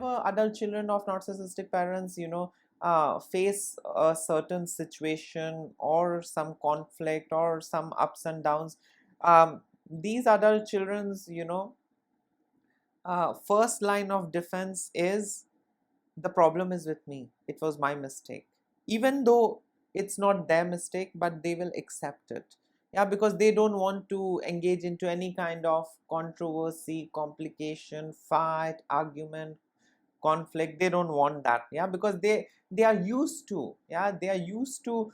whenever adult children of narcissistic parents, face a certain situation or some conflict or some ups and downs, these adult children's, first line of defense is, the problem is with me, it was my mistake, even though it's not their mistake, but they will accept it. Yeah, because they don't want to engage into any kind of controversy, complication, fight, argument, conflict. They don't want that. Yeah, because they are used to, yeah, they are used to,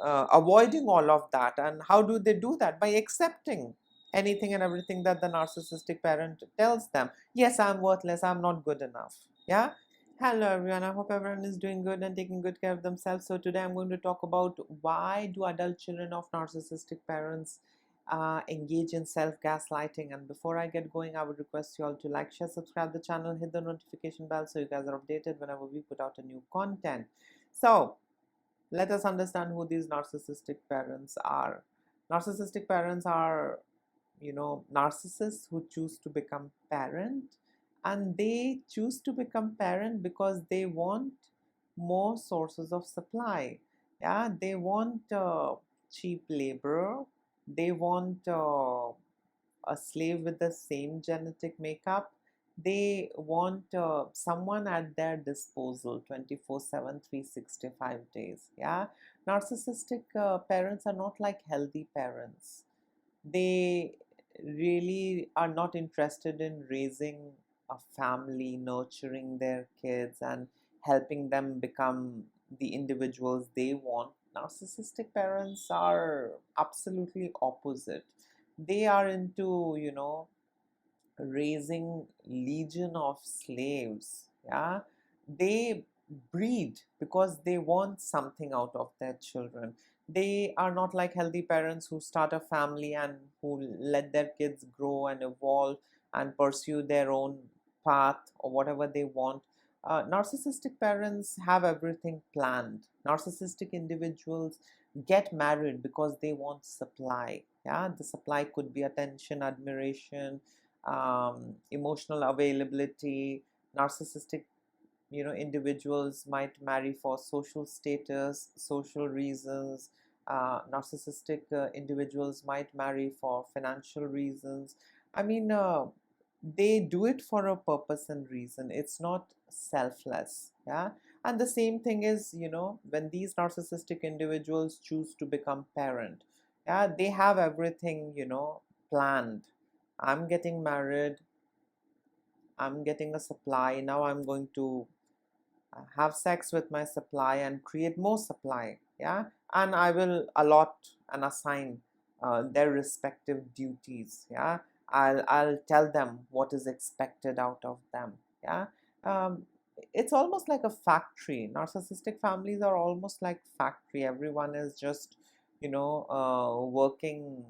avoiding all of that. And how do they do that? By accepting anything and everything that the narcissistic parent tells them. Yes, I'm worthless, I'm not good enough. Yeah. Hello everyone, I hope everyone is doing good and taking good care of themselves. So today I'm going to talk about, why do adult children of narcissistic parents engage in self-gaslighting. And before I get going, I would request you all to like, share, subscribe the channel, hit the notification bell so you guys are updated whenever we put out a new content. So let us understand who these narcissistic parents are. Narcissistic parents are, narcissists who choose to become parent, and they choose to become parent because they want more sources of supply. Yeah, they want cheap labor, they want a slave with the same genetic makeup, they want someone at their disposal 24/7, 365 days. Yeah, narcissistic parents are not like healthy parents. They really are not interested in raising a family, nurturing their kids, and helping them become the individuals they want. Narcissistic parents are absolutely opposite. They are into, raising legion of slaves. Yeah, they breed because they want something out of their children. They are not like healthy parents who start a family and who let their kids grow and evolve and pursue their own path or whatever they want. Narcissistic parents have everything planned. Narcissistic individuals get married because they want supply. Yeah, the supply could be attention, admiration, emotional availability. Narcissistic, individuals might marry for social status, social reasons. Narcissistic individuals might marry for financial reasons. I mean, they do it for a purpose and reason. It's not selfless. Yeah. And the same thing is, when these narcissistic individuals choose to become parent, yeah, they have everything, planned. I'm getting married, I'm getting a supply, now I'm going to have sex with my supply and create more supply. Yeah, and I will allot and assign their respective duties. Yeah, I'll tell them what is expected out of them. Yeah, um, it's almost like a factory. Narcissistic families are almost like factory. Everyone is just, working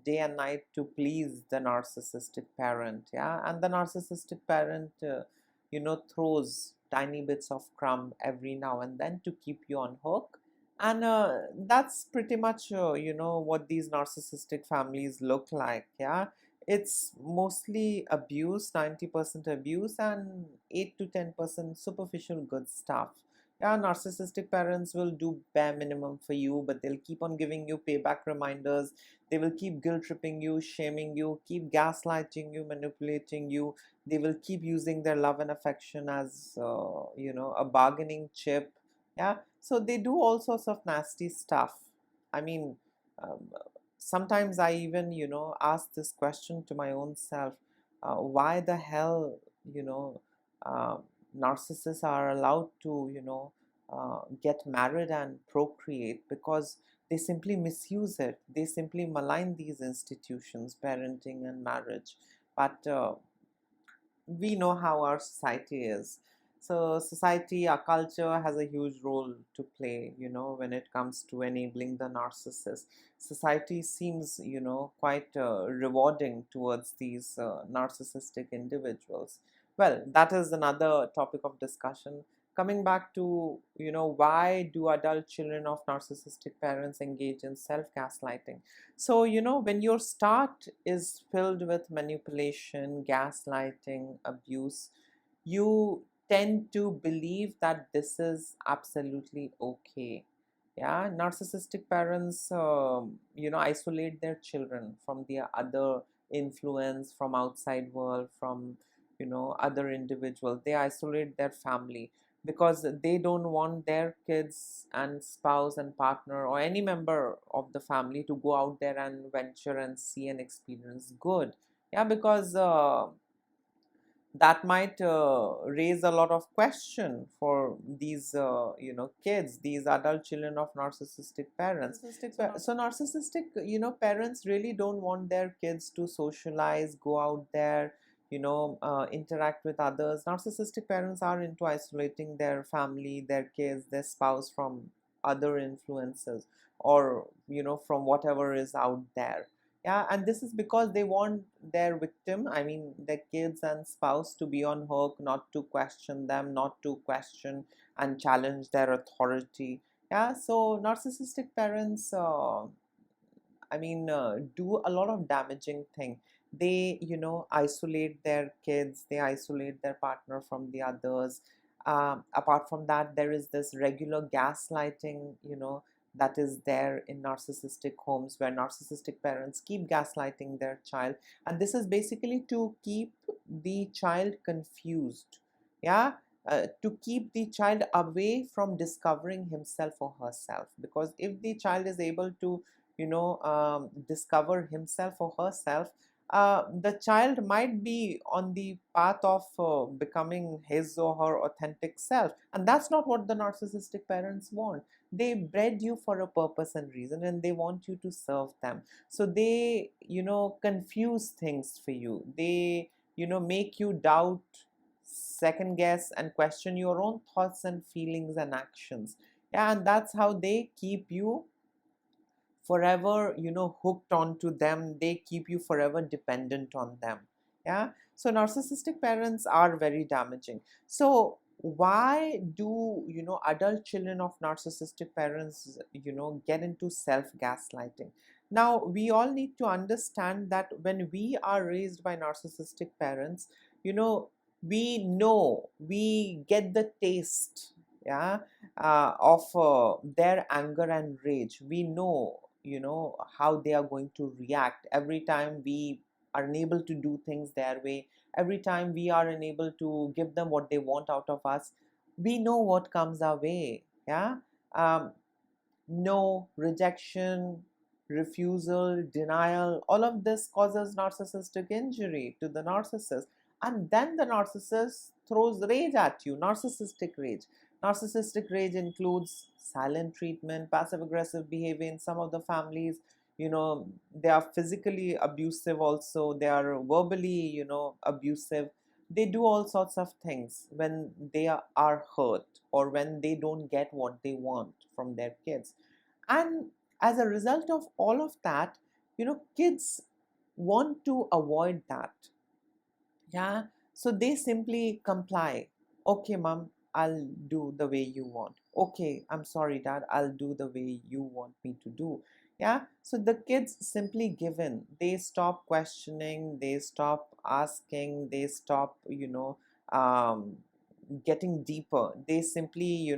day and night to please the narcissistic parent. Yeah, and the narcissistic parent throws tiny bits of crumb every now and then to keep you on hook. And that's pretty much what these narcissistic families look like. Yeah, it's mostly abuse, 90% abuse, and 8 to 10% superficial good stuff. Yeah, narcissistic parents will do bare minimum for you, but they'll keep on giving you payback reminders. They will keep guilt tripping you, shaming you, keep gaslighting you, manipulating you. They will keep using their love and affection as a bargaining chip. Yeah, so they do all sorts of nasty stuff. I mean, um, sometimes I even ask this question to my own self: why the hell uh, narcissists are allowed to get married and procreate? Because they simply misuse it. They simply malign these institutions, parenting and marriage. But we know how our society is. So society, our culture has a huge role to play, when it comes to enabling the narcissist. Society seems, quite rewarding towards these narcissistic individuals. Well, that is another topic of discussion. Coming back to, why do adult children of narcissistic parents engage in self-gaslighting? So, when your start is filled with manipulation, gaslighting, abuse, you tend to believe that this is absolutely okay. Yeah, narcissistic parents, isolate their children from the other influence, from outside world, from other individuals. They isolate their family because they don't want their kids and spouse and partner or any member of the family to go out there and venture and see and experience good. Yeah, because that might raise a lot of question for these kids, these adult children of narcissistic parents. So narcissistic parents really don't want their kids to socialize, go out there, interact with others. Narcissistic parents are into isolating their family, their kids, their spouse from other influences, or from whatever is out there. Yeah, and this is because they want their victim, I mean their kids and spouse, to be on hook, not to question them, not to question and challenge their authority. Yeah, so narcissistic parents, do a lot of damaging thing. They isolate their kids, they isolate their partner from the others. Apart from that, there is this regular gaslighting, that is there in narcissistic homes, where narcissistic parents keep gaslighting their child, and this is basically to keep the child confused. Yeah, to keep the child away from discovering himself or herself, because if the child is able to discover himself or herself, the child might be on the path of becoming his or her authentic self, and that's not what the narcissistic parents want. They bred you for a purpose and reason, and they want you to serve them. So they confuse things for you. They make you doubt, second guess, and question your own thoughts and feelings and actions. Yeah, and that's how they keep you forever hooked onto them. They keep you forever dependent on them. Yeah, so narcissistic parents are very damaging. So why do adult children of narcissistic parents get into self gaslighting? Now we all need to understand that when we are raised by narcissistic parents, we get the taste, yeah, of their anger and rage. We know how they are going to react every time we are unable to do things their way, every time we are unable to give them what they want out of us. We know what comes our way. Yeah, um, no, rejection, refusal, denial, all of this causes narcissistic injury to the narcissist. And then the narcissist throws rage at you, narcissistic rage. Narcissistic rage includes silent treatment, passive aggressive behavior in some of the families. They are physically abusive also, they are verbally, abusive. They do all sorts of things when they are hurt, or when they don't get what they want from their kids. And as a result of all of that, kids want to avoid that. Yeah, so they simply comply. Okay, mom, I'll do the way you want. Okay, I'm sorry, dad, I'll do the way you want me to do. Yeah, so the kids simply give in. They stop questioning, they stop asking, they stop um, getting deeper. They simply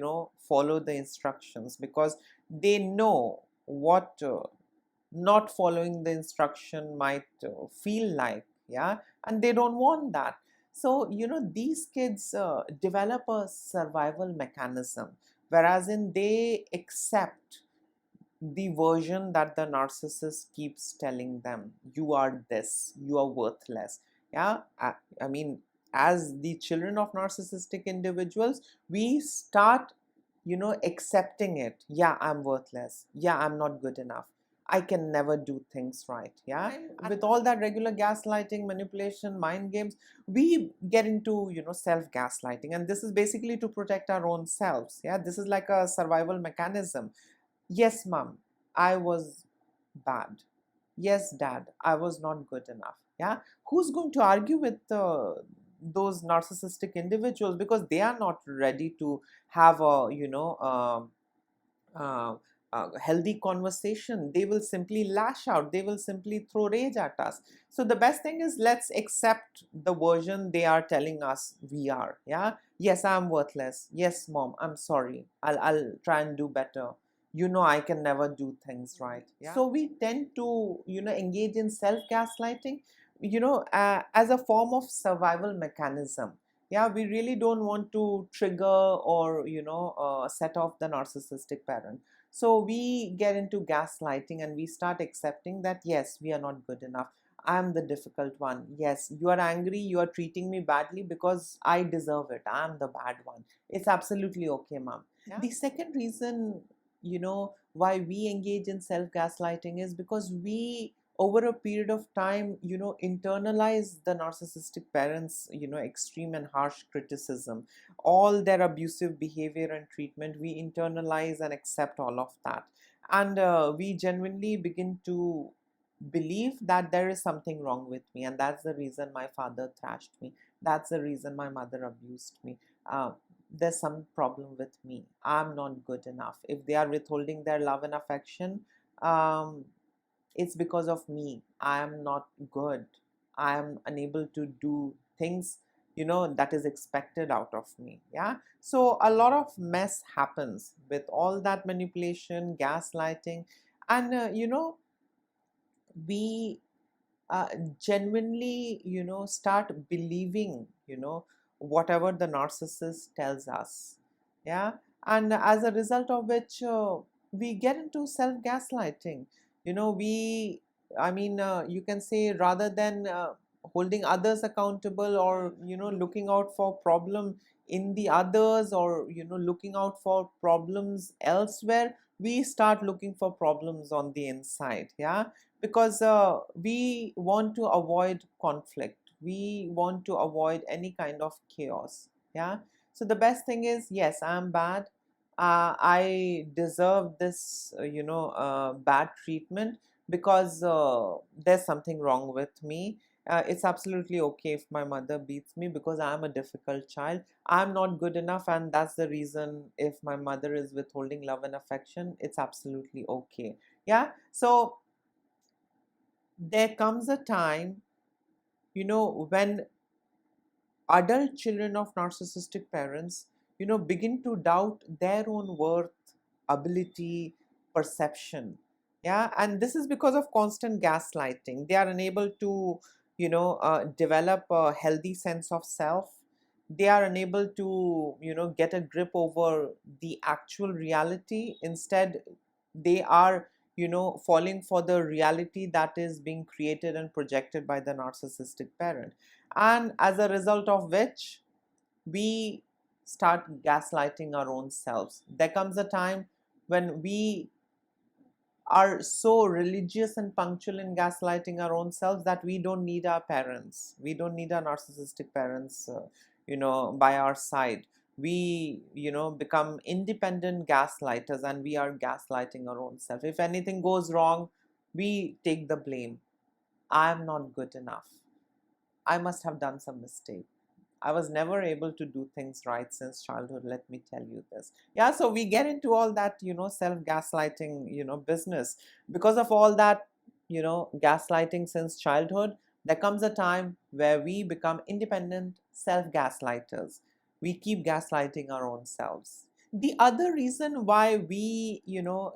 follow the instructions, because they know what not following the instruction might feel like. Yeah, and they don't want that. So these kids develop a survival mechanism, whereas in they accept the version that the narcissist keeps telling them. You are this, you are worthless. Yeah, I mean, as the children of narcissistic individuals, we start accepting it. Yeah, I'm worthless. Yeah, I'm not good enough. I can never do things right. Yeah, and with all that regular gaslighting, manipulation, mind games, we get into self gaslighting, and this is basically to protect our own selves. Yeah, this is like a survival mechanism. Yes, mom, I was bad. Yes, dad, I was not good enough. Yeah, who's going to argue with those narcissistic individuals, because they are not ready to have a uh, healthy conversation, they will simply lash out, they will simply throw rage at us. So the best thing is, let's accept the version they are telling us we are. Yeah, yes, I'm worthless. Yes, mom, I'm sorry. I'll try and do better. You know, I can never do things right. Yeah. So we tend to, engage in self gaslighting, as a form of survival mechanism. Yeah, we really don't want to trigger or, set off the narcissistic parent. So we get into gaslighting and we start accepting that, yes, we are not good enough. I'm the difficult one. Yes, you are angry. You are treating me badly because I deserve it. I'm the bad one. It's absolutely okay, mom. Yeah? The second reason, why we engage in self gaslighting is because we, over a period of time, internalize the narcissistic parents, extreme and harsh criticism, all their abusive behavior and treatment. We internalize and accept all of that, and we genuinely begin to believe that there is something wrong with me, and that's the reason my father thrashed me, that's the reason my mother abused me. There's some problem with me, I'm not good enough. If they are withholding their love and affection, um, it's because of me. I am not good. I am unable to do things, that is expected out of me. Yeah. So a lot of mess happens with all that manipulation, gaslighting, and, we uh, genuinely, start believing, whatever the narcissist tells us. Yeah. And as a result of which, we get into self gaslighting. We, I mean, you can say, rather than holding others accountable, or, looking out for problem in the others, or, looking out for problems elsewhere, we start looking for problems on the inside. Yeah, because we want to avoid conflict, we want to avoid any kind of chaos. Yeah. So the best thing is, yes, I'm bad, I deserve this, bad treatment, because there's something wrong with me. It's absolutely okay if my mother beats me, because I'm a difficult child, I'm not good enough, and that's the reason. If my mother is withholding love and affection, it's absolutely okay. Yeah. So there comes a time, when adult children of narcissistic parents, begin to doubt their own worth, ability, perception. Yeah, and this is because of constant gaslighting. They are unable to, develop a healthy sense of self. They are unable to, get a grip over the actual reality. Instead, they are, falling for the reality that is being created and projected by the narcissistic parent, and as a result of which, we start gaslighting our own selves. There comes a time when we are so religious and punctual in gaslighting our own selves that we don't need our parents, we don't need our narcissistic parents, by our side. We, become independent gaslighters, and we are gaslighting our own self. If anything goes wrong, we take the blame. I'm not good enough, I must have done some mistake, I was never able to do things right since childhood. Let me tell you this. Yeah, so we get into all that, self gaslighting, business. Because of all that, gaslighting since childhood, there comes a time where we become independent self gaslighters. We keep gaslighting our own selves. The other reason why we,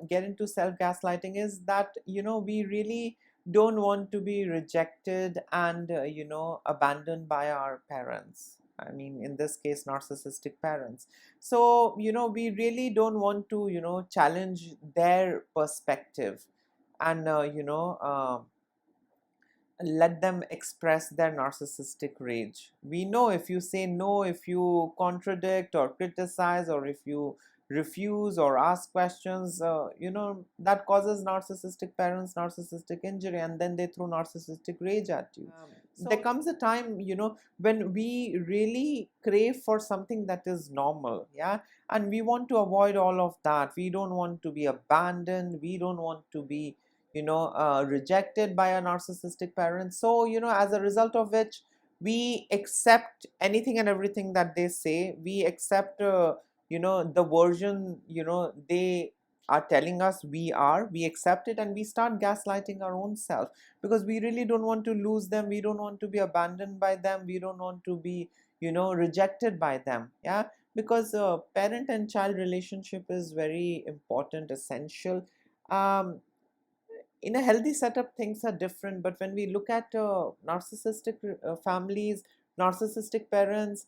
get into self gaslighting is that, we really don't want to be rejected and, abandoned by our parents. I mean, in this case, narcissistic parents. So, we really don't want to, challenge their perspective, and, let them express their narcissistic rage. We know if you say no, if you contradict or criticize, or if you refuse or ask questions, that causes narcissistic parents narcissistic injury, and then they throw narcissistic rage at you. So there comes a time, when we really crave for something that is normal. Yeah, and we want to avoid all of that. We don't want to be abandoned, we don't want to be, rejected by a narcissistic parent. So, as a result of which, we accept anything and everything that they say. We accept, the version, they are telling us we accept it, and we start gaslighting our own self, because we really don't want to lose them, we don't want to be abandoned by them, we don't want to be, rejected by them. Yeah, because parent and child relationship is very important, essential. um, in a healthy setup, things are different, but when we look at narcissistic families, narcissistic parents,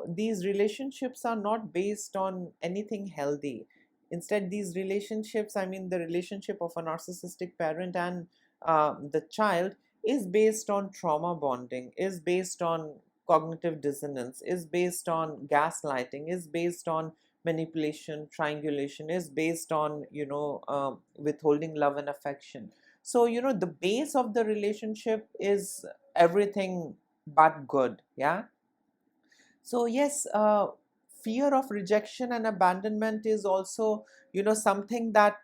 these relationships are not based on anything healthy. Instead, these relationships, I mean the relationship of a narcissistic parent and the child, is based on trauma bonding, is based on cognitive dissonance, is based on gaslighting, is based on manipulation, triangulation, is based on withholding love and affection. So the base of the relationship is everything but good. Yeah. So yes, fear of rejection and abandonment is also something that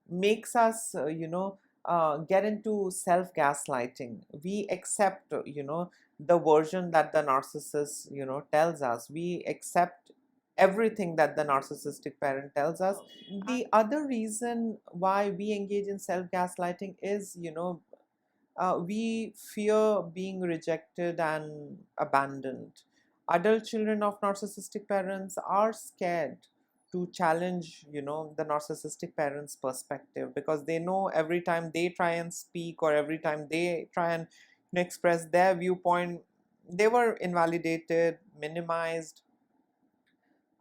makes us get into self gaslighting. We accept the version that the narcissist tells us. We accept everything that the narcissistic parent tells us. The other reason why we engage in self gaslighting is we fear being rejected and abandoned. Adult children of narcissistic parents are scared to challenge, the narcissistic parents' perspective, because they know every time they try and speak, or every time they try and express their viewpoint, they were invalidated, minimized,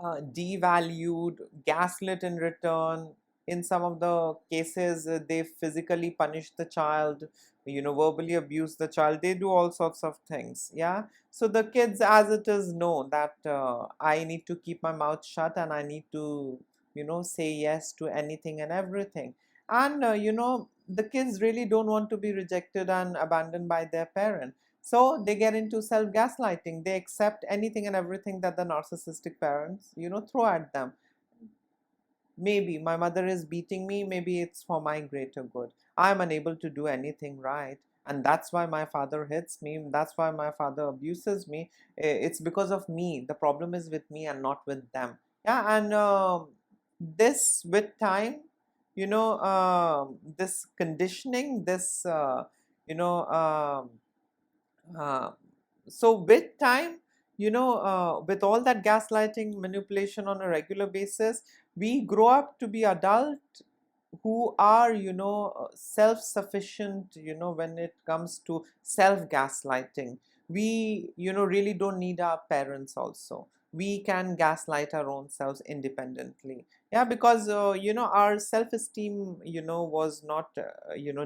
devalued, gaslit in return. In some of the cases, they physically punish the child, verbally abuse the child. They do all sorts of things. Yeah. So the kids, as it is, know that I need to keep my mouth shut, and I need to, say yes to anything and everything. And, the kids really don't want to be rejected and abandoned by their parent. So they get into self gaslighting. They accept anything and everything that the narcissistic parents, throw at them. Maybe my mother is beating me, maybe it's for my greater good. I'm unable to do anything right. And that's why my father hits me. That's why my father abuses me. It's because of me. The problem is with me and not with them. Yeah, and this with time, this conditioning, this, you know, uh, so with time, with all that gaslighting, manipulation on a regular basis, we grow up to be adult who are self-sufficient when it comes to self-gaslighting. We really don't need our parents also. We can gaslight our own selves independently. Yeah, because our self-esteem was not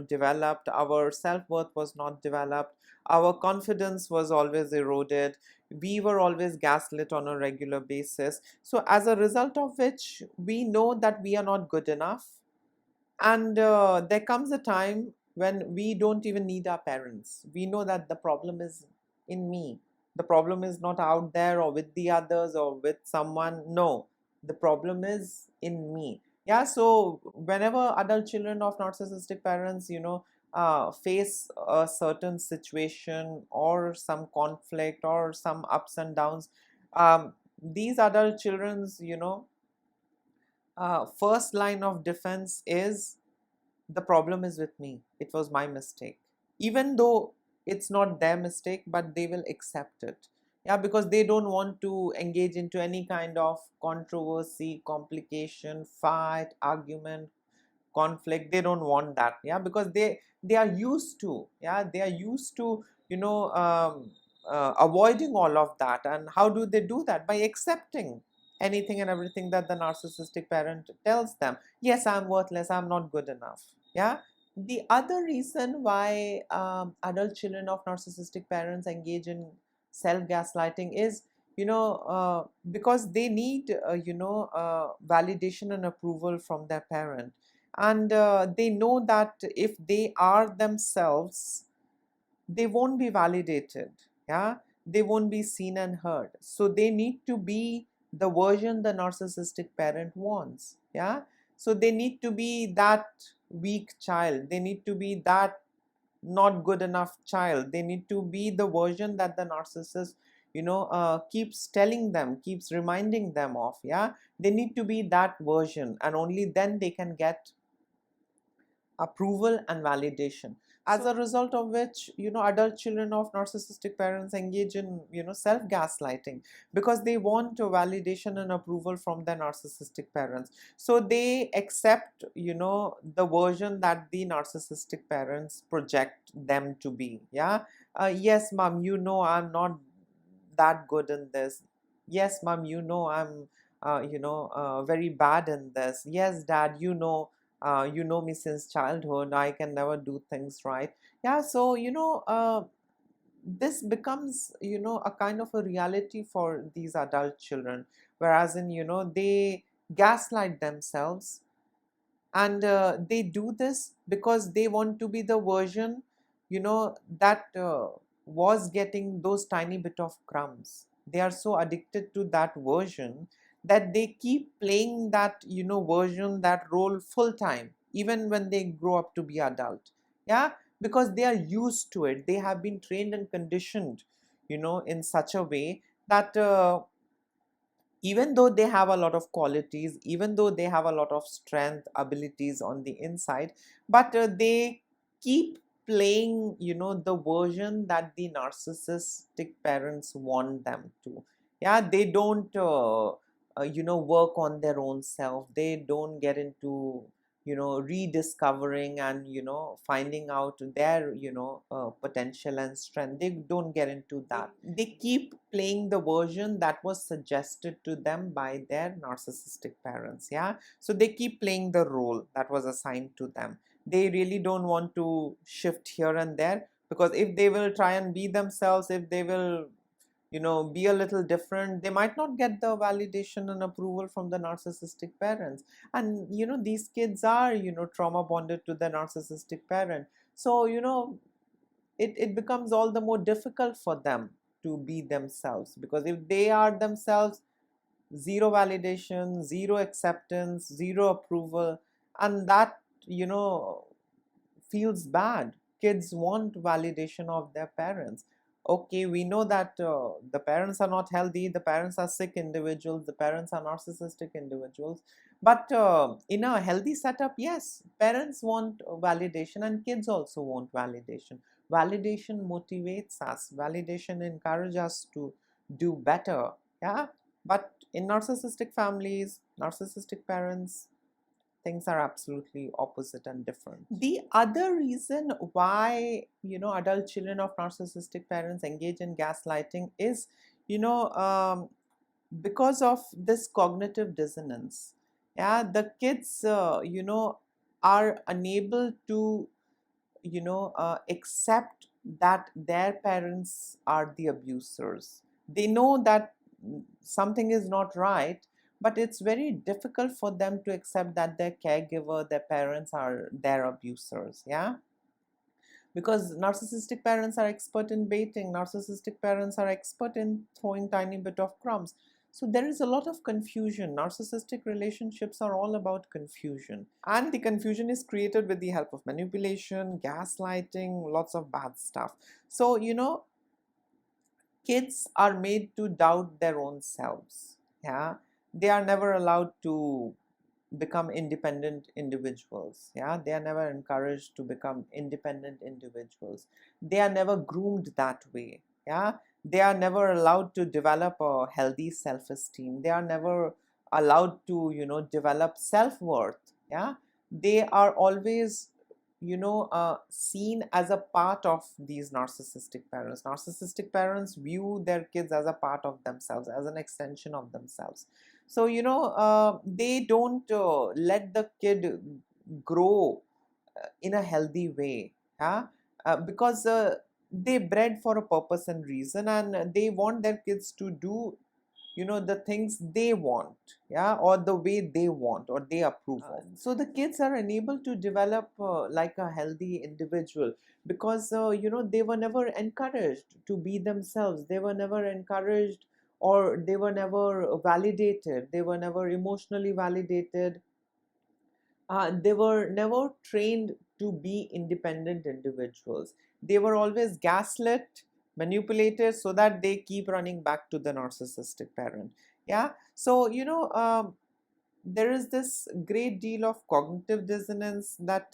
developed, our self-worth was not developed, our confidence was always eroded, we were always gaslit on a regular basis. So as a result of which, we know that we are not good enough, and there comes a time when we don't even need our parents. We know that the problem is in me. The problem is not out there or with the others or with someone. No, the problem is in me. Yeah, so whenever adult children of narcissistic parents, face a certain situation or some conflict or some ups and downs, these adult children's, first line of defense is, the problem is with me. It was my mistake. Even though it's not their mistake, but they will accept it. Yeah, because they don't want to engage into any kind of controversy, complication, fight, argument, conflict. They don't want that. Yeah, because they are used to, they are used to avoiding all of that. And how do they do that? By accepting anything and everything that the narcissistic parent tells them. Yes, I'm worthless, I'm not good enough. Yeah. The other reason why adult children of narcissistic parents engage in self gaslighting is, because they need validation and approval from their parent. And they know that if they are themselves, they won't be validated. Yeah, they won't be seen and heard. So they need to be the version the narcissistic parent wants. Yeah, so they need to be that weak child, they need to be that not good enough child, they need to be the version that the narcissist keeps telling them, keeps reminding them of. Yeah, they need to be that version, and only then they can get approval and validation. As a result of which, adult children of narcissistic parents engage in, self-gaslighting, because they want a validation and approval from their narcissistic parents. So they accept, the version that the narcissistic parents project them to be. Yeah, yes, mom, I'm not that good in this. Yes, mom, I'm, very bad in this. Yes, dad, you know me since childhood, I can never do things right. Yeah, so this becomes, a kind of a reality for these adult children, whereas in, they gaslight themselves, and they do this because they want to be the version, that was getting those tiny bit of crumbs. They are so addicted to that version that they keep playing that, version, that role full time, even when they grow up to be adult. Yeah, because they are used to it. They have been trained and conditioned, in such a way that even though they have a lot of qualities, even though they have a lot of strength, abilities on the inside, but they keep playing, the version that the narcissistic parents want them to. Yeah, they don't, work on their own self. They don't get into, rediscovering and, finding out their, potential and strength. They don't get into that. They keep playing the version that was suggested to them by their narcissistic parents. Yeah, so they keep playing the role that was assigned to them. They really don't want to shift here and there, because if they will try and be themselves, if they will, be a little different, they might not get the validation and approval from the narcissistic parents. And these kids are, trauma bonded to the narcissistic parent. So it becomes all the more difficult for them to be themselves, because if they are themselves, zero validation, zero acceptance, zero approval, and that, feels bad. Kids want validation of their parents. Okay, we know that the parents are not healthy, the parents are sick individuals, the parents are narcissistic individuals. But in a healthy setup, yes, parents want validation and kids also want validation. Validation motivates us, validation encourages us to do better. Yeah, but in narcissistic families, narcissistic parents, things are absolutely opposite and different. The other reason why, adult children of narcissistic parents engage in gaslighting is, you know because of this cognitive dissonance. Yeah, the kids, are unable to, accept that their parents are the abusers. They know that something is not right, but it's very difficult for them to accept that their caregiver, their parents, are their abusers. Yeah, because narcissistic parents are expert in baiting, narcissistic parents are expert in throwing tiny bit of crumbs. So there is a lot of confusion. Narcissistic relationships are all about confusion, and the confusion is created with the help of manipulation, gaslighting, lots of bad stuff. So kids are made to doubt their own selves. Yeah, they are never allowed to become independent individuals. Yeah, they are never encouraged to become independent individuals. They are never groomed that way. Yeah, they are never allowed to develop a healthy self-esteem. They are never allowed to, develop self-worth. Yeah, they are always, seen as a part of these narcissistic parents. Narcissistic parents view their kids as a part of themselves, as an extension of themselves. So they don't let the kid grow in a healthy way. Yeah, because they bred for a purpose and reason, and they want their kids to do, the things they want. Yeah, or the way they want or they approve of. So the kids are unable to develop like a healthy individual, because they were never encouraged to be themselves. They were never encouraged, or they were never validated. They were never emotionally validated. They were never trained to be independent individuals. They were always gaslit, manipulated, so that they keep running back to the narcissistic parent. Yeah. So there is this great deal of cognitive dissonance that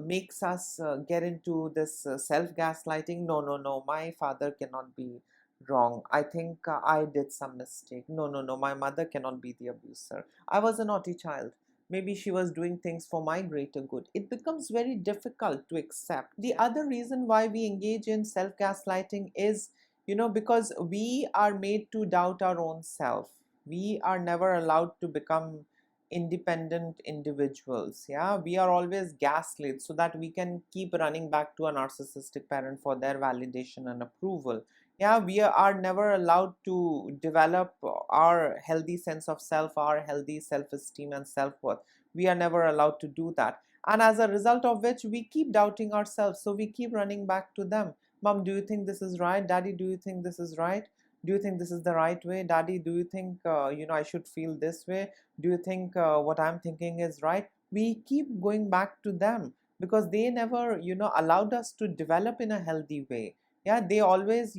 makes us get into this self-gaslighting. No, no, no, my father cannot be wrong. I think I did some mistake. No, no, no, my mother cannot be the abuser. I was a naughty child. Maybe she was doing things for my greater good. It becomes very difficult to accept. The other reason why we engage in self-gaslighting is, because we are made to doubt our own self. We are never allowed to become independent individuals. Yeah, we are always gaslit so that we can keep running back to a narcissistic parent for their validation and approval. Yeah, we are never allowed to develop our healthy sense of self, our healthy self-esteem and self-worth. We are never allowed to do that, and as a result of which we keep doubting ourselves, so we keep running back to them. Mom, do you think this is right? Daddy, do you think this is right? Do you think this is the right way? Daddy, do you think I should feel this way? Do you think what I'm thinking is right? We keep going back to them because they never allowed us to develop in a healthy way. Yeah, they always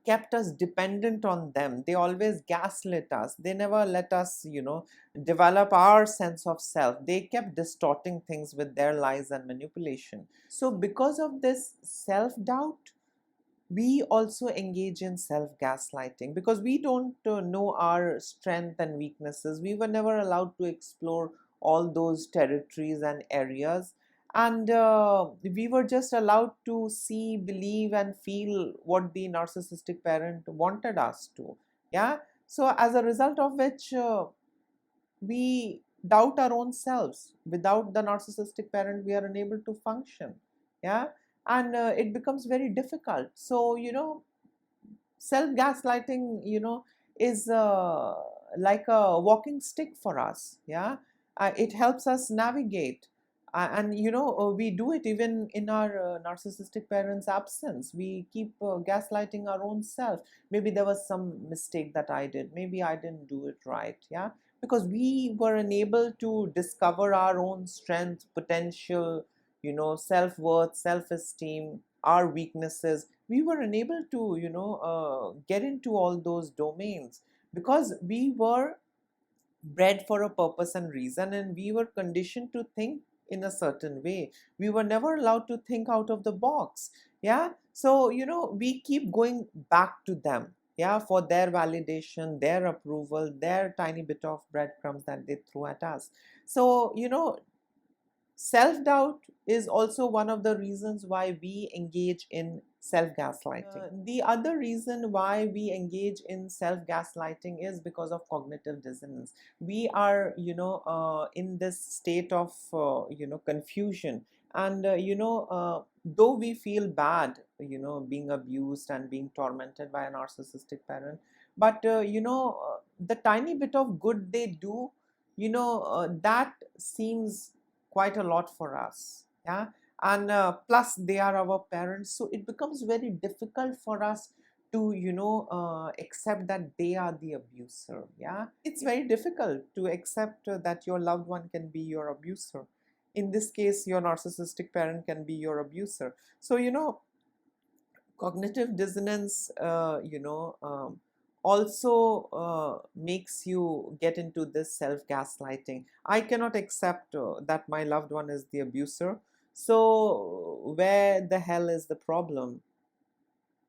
kept us dependent on them. They always gaslit us. They never let us develop our sense of self. They kept distorting things with their lies and manipulation. So because of this self doubt, we also engage in self-gaslighting because we don't know our strength and weaknesses. We were never allowed to explore all those territories and areas, and we were just allowed to see, believe, and feel what the narcissistic parent wanted us to. Yeah. So as a result of which, we doubt our own selves. Without the narcissistic parent, we are unable to function. Yeah. And it becomes very difficult. So self-gaslighting is like a walking stick for us. Yeah. It helps us navigate. And we do it even in our narcissistic parents absence. We keep gaslighting our own self. Maybe there was some mistake that I did. Maybe I didn't do it right. Yeah. Because we were unable to discover our own strength, potential, self-worth, self-esteem, our weaknesses. We were unable to get into all those domains because we were bred for a purpose and reason, and we were conditioned to think in a certain way. We were never allowed to think out of the box. Yeah. So we keep going back to them, yeah, for their validation, their approval, their tiny bit of breadcrumbs that they throw at us. So self-doubt is also one of the reasons why we engage in self-gaslighting. The other reason why we engage in self-gaslighting is because of cognitive dissonance. We are, in this state of, confusion. And, though we feel bad, being abused and being tormented by a narcissistic parent, but, the tiny bit of good they do, that seems quite a lot for us. Yeah. And plus they are our parents, so it becomes very difficult for us to accept that they are the abuser. Yeah, it's very difficult to accept that your loved one can be your abuser. In this case, your narcissistic parent can be your abuser. So cognitive dissonance also makes you get into this self-gaslighting. I cannot accept that my loved one is the abuser. So where the hell is the problem?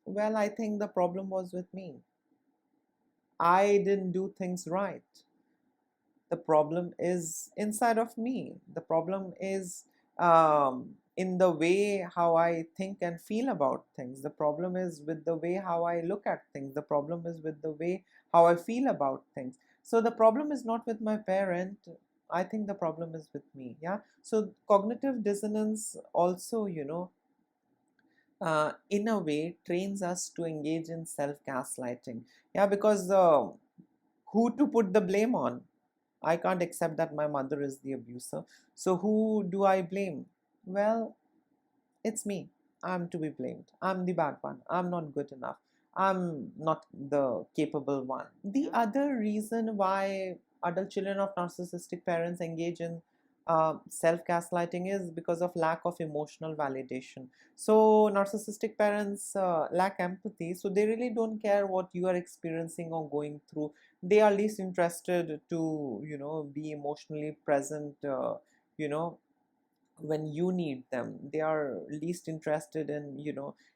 Well, I think the problem was with me. I didn't do things right. The problem is inside of me. The problem is in the way how I think and feel about things. The problem is with the way how I look at things. The problem is with the way how I feel about things. So the problem is not with my parent. I think the problem is with me. Yeah. So cognitive dissonance also, in a way trains us to engage in self-gaslighting. Yeah, because who to put the blame on? I can't accept that my mother is the abuser. So who do I blame? Well, it's me. I'm to be blamed. I'm the bad one. I'm not good enough. I'm not the capable one. The other reason why adult children of narcissistic parents engage in self-gaslighting is because of lack of emotional validation. So narcissistic parents lack empathy, so they really don't care what you are experiencing or going through. They are least interested to, be emotionally present, you know when you need them. They are least interested in,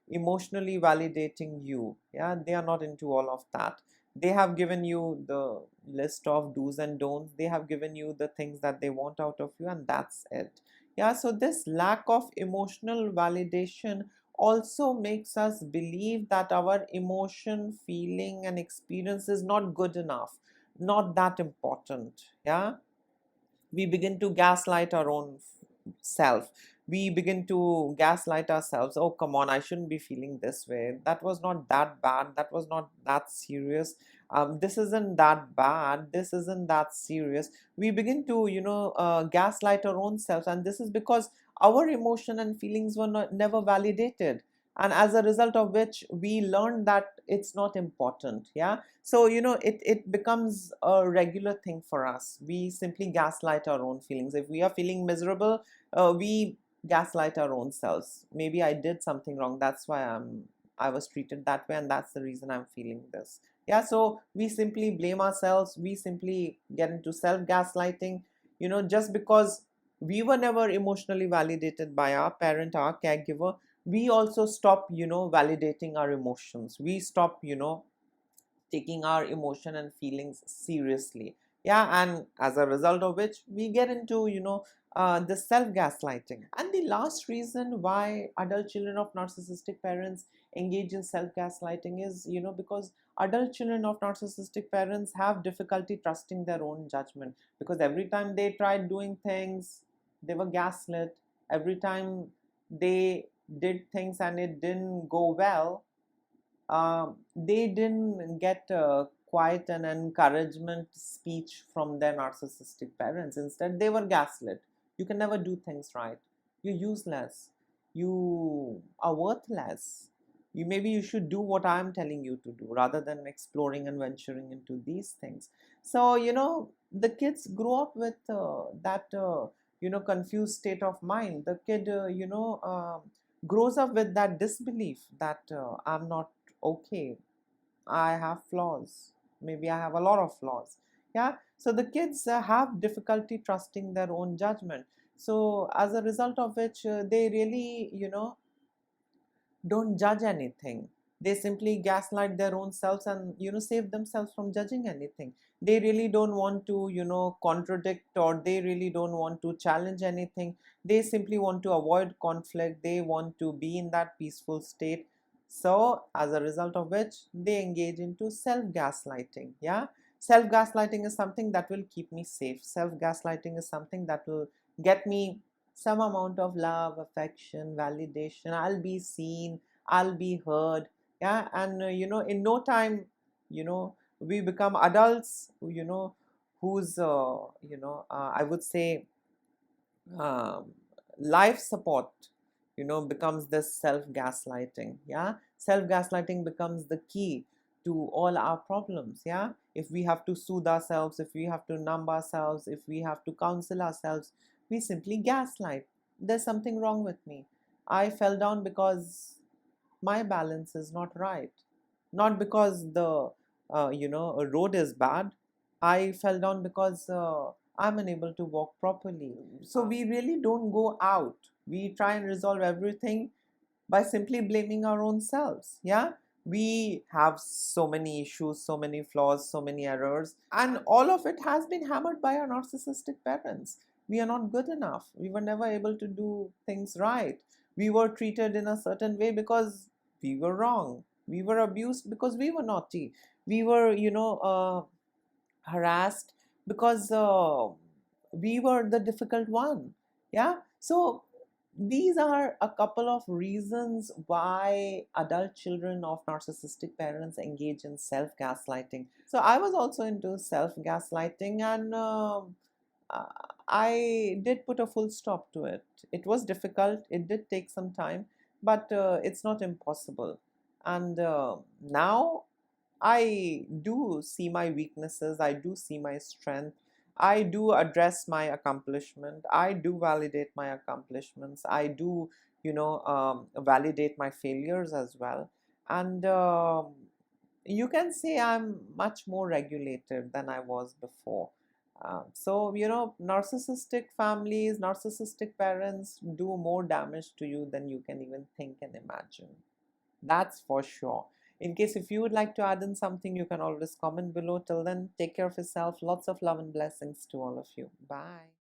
emotionally validating you. Yeah, they are not into all of that. They have given you the list of do's and don'ts. They have given you the things that they want out of you, and that's it. Yeah, so this lack of emotional validation also makes us believe that our emotion, feeling, and experience is not good enough, not that important. Yeah, we begin to gaslight our own self. We begin to gaslight ourselves. Oh, come on, I shouldn't be feeling this way. That was not that bad. That was not that serious. This isn't that bad. This isn't that serious. We begin to, gaslight our own selves. And this is because our emotion and feelings were never validated. And as a result of which, we learned that it's not important. Yeah. So, it becomes a regular thing for us. We simply gaslight our own feelings. If we are feeling miserable, we gaslight our own selves. Maybe I did something wrong. That's why I was treated that way, and that's the reason I'm feeling this. Yeah, so we simply blame ourselves. We simply get into self-gaslighting, just because we were never emotionally validated by our parent, our caregiver. We also stop, validating our emotions. We stop, taking our emotion and feelings seriously. Yeah, and as a result of which we get into, the self-gaslighting. And the last reason why adult children of narcissistic parents engage in self-gaslighting is, because adult children of narcissistic parents have difficulty trusting their own judgment, because every time they tried doing things, they were gaslit. Every time they did things and it didn't go well, they didn't get quite an encouragement speech from their narcissistic parents. Instead, they were gaslit. You can never do things right. You're useless. You are worthless. Maybe you should do what I'm telling you to do rather than exploring and venturing into these things. So, the kids grow up with that, confused state of mind. The kid, grows up with that disbelief that I'm not okay. I have flaws. Maybe I have a lot of flaws. Yeah. So the kids have difficulty trusting their own judgment. So as a result of which, they really, don't judge anything. They simply gaslight their own selves and, save themselves from judging anything. They really don't want to, contradict, or they really don't want to challenge anything. They simply want to avoid conflict. They want to be in that peaceful state. So as a result of which, they engage into self-gaslighting. Yeah, self-gaslighting is something that will keep me safe. Self-gaslighting is something that will get me some amount of love, affection, validation. I'll be seen, I'll be heard. Yeah, and in no time, we become adults, whose, I would say, um, life support, becomes this self-gaslighting. Yeah, self-gaslighting becomes the key to all our problems. Yeah, if we have to soothe ourselves, if we have to numb ourselves, if we have to counsel ourselves, we simply gaslight. There's something wrong with me. I fell down because my balance is not right, not because the road is bad. I fell down because I'm unable to walk properly. So we really don't go out. We try and resolve everything by simply blaming our own selves. Yeah, we have so many issues, so many flaws, so many errors, and all of it has been hammered by our narcissistic parents. We are not good enough. We were never able to do things right. We were treated in a certain way because we were wrong. We were abused because we were naughty. We were, harassed because we were the difficult one. Yeah, so these are a couple of reasons why adult children of narcissistic parents engage in self-gaslighting. So I was also into self-gaslighting, and uh, I did put a full stop to it. It was difficult, it did take some time, but it's not impossible. And now I do see my weaknesses, I do see my strength, I do address my accomplishment. I do validate my accomplishments. I do, validate my failures as well. And you can say I'm much more regulated than I was before. So, narcissistic families, narcissistic parents do more damage to you than you can even think and imagine. That's for sure. In case if you would like to add in something, you can always comment below. Till then, take care of yourself. Lots of love and blessings to all of you. Bye.